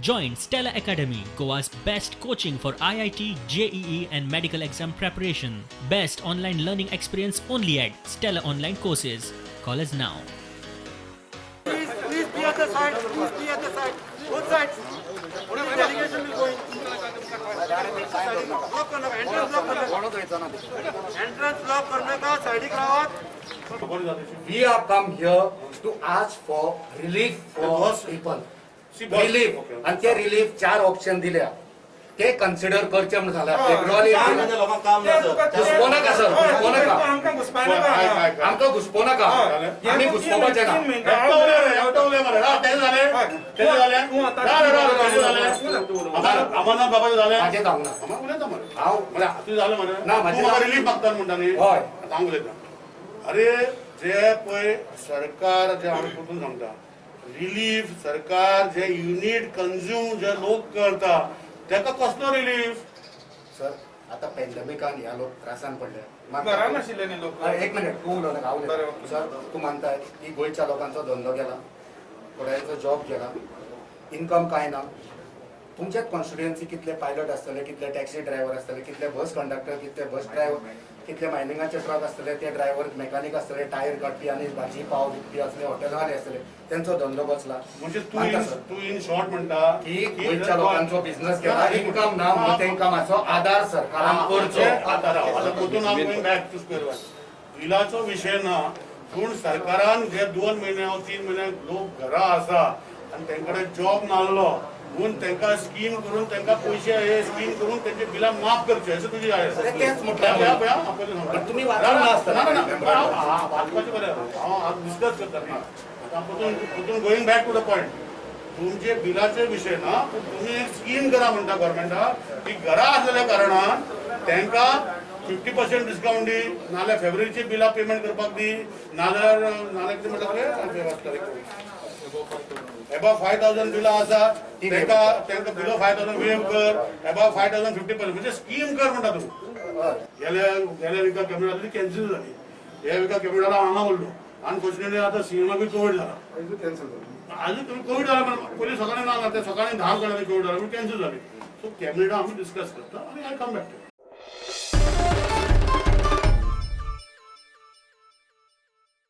Join Stella Academy, Goa's best coaching for IIT, JEE, and medical exam preparation. Best online learning experience only at Stella Online Courses. Call us now. Please be at the side. Please be at the side. Both sides. Only delegation will go in. Block करना का entrance block करना का entrance block करने का side करावत. We have come here to ask for relief for people. Relief आणि ते relief 4 option दिल्या ते कन्सिडर करचे म्हणून झाला फेब्रुवारी घुसपो नका सर घुसपो नका आमकां घुसपो नका आमी घुसपोवपाचे ना अमरनाथ बाबाचे झाले माझे जावना हांव तुझे झालं म्हणे ना माझे रिलीफ मागतात म्हणटा न्ही हय हांव उलयता अरे जे पळय सरकार जे आमी कुठून सांगता रिलीफ सरकार जे युनिट कंझ्युम जे लोक करता तेका कसलो रिलीफ सर आता पॅन्डेमिकान ह्या लोक त्रासान पडले घरान आशिल्ले न्ही लोक एक मिनिट तू उलोवं नाका हांव सर तू मानताय की गोंयच्या लोकांचो धंदो गेला थोड्यांचो जॉब गेला इन्कम काय ना तुमच्या कॉन्स्टिट्युएन्सी कितले पायलट आसतले कितले टॅक्सी ड्रायव्हर आसतले कितले बस कंडक्टर कितले बस ड्रायव्हर कितले मायनिंगाचे ट्रक आसतले ते ड्रायव्हर मेकॅनिक आसतले टायर काडपी आनी भाजी पाव विकपी असले हॉटेलवाले आसतले त्यांचो धंदो बसला म्हणजे तू इन शॉर्ट म्हणटा की गोंयच्या लोकांचो बिझनेस गेला इन्कम ना म्हणून त्या इन्कमाचो आधार सरकारान करचो बॅक टू स्क्वेअर वन बिलाचो विषय ना पूण सरकारान जे 2 महिने 3 महिने लोक घरा आसा आणि त्यांकडे जॉब नासलो म्हणून त्यांना स्कीम करून त्यांना पैसे हे स्कीम करून त्यांचे बिला माफ करचे असं तुझी आहे तेच म्हटलं तुम्ही वाचलं वाचपाचे बरें हांव डिस्कस करता कुठून going back to the point तुमचे बिलाचे विषय ना तुम्ही एक स्कीम करा म्हणता गव्हर्मेंटाक की घरा असलेल्या कारणान त्यांना 50% डिस्काउंट दी नाल्यार फेब्रुवारीची बिलां पेमेंट करपाक दी नाल्यार कितें म्हणटा एबव 5000 बिलां आसा त्यांना बिलो 5000 वेव कर एबव 5000 50% म्हणजे स्कीम कर म्हणटा तूं गेल्या विका कॅबिनेट कॅन्सल झाली ह्या विका कॅबिनेट हांगा उरलो अनफॉर्च्युनेटली आता सीएमा बी कोविड झाला आजून तुम्ही कोविड झाला पयलीं सकाळी ना ते सकाळी 10 जाणांनी कोविड झाला कॅन्सल झाली सो कॅबिनेट आमी डिस्कस करता आनी आय कम बॅक टू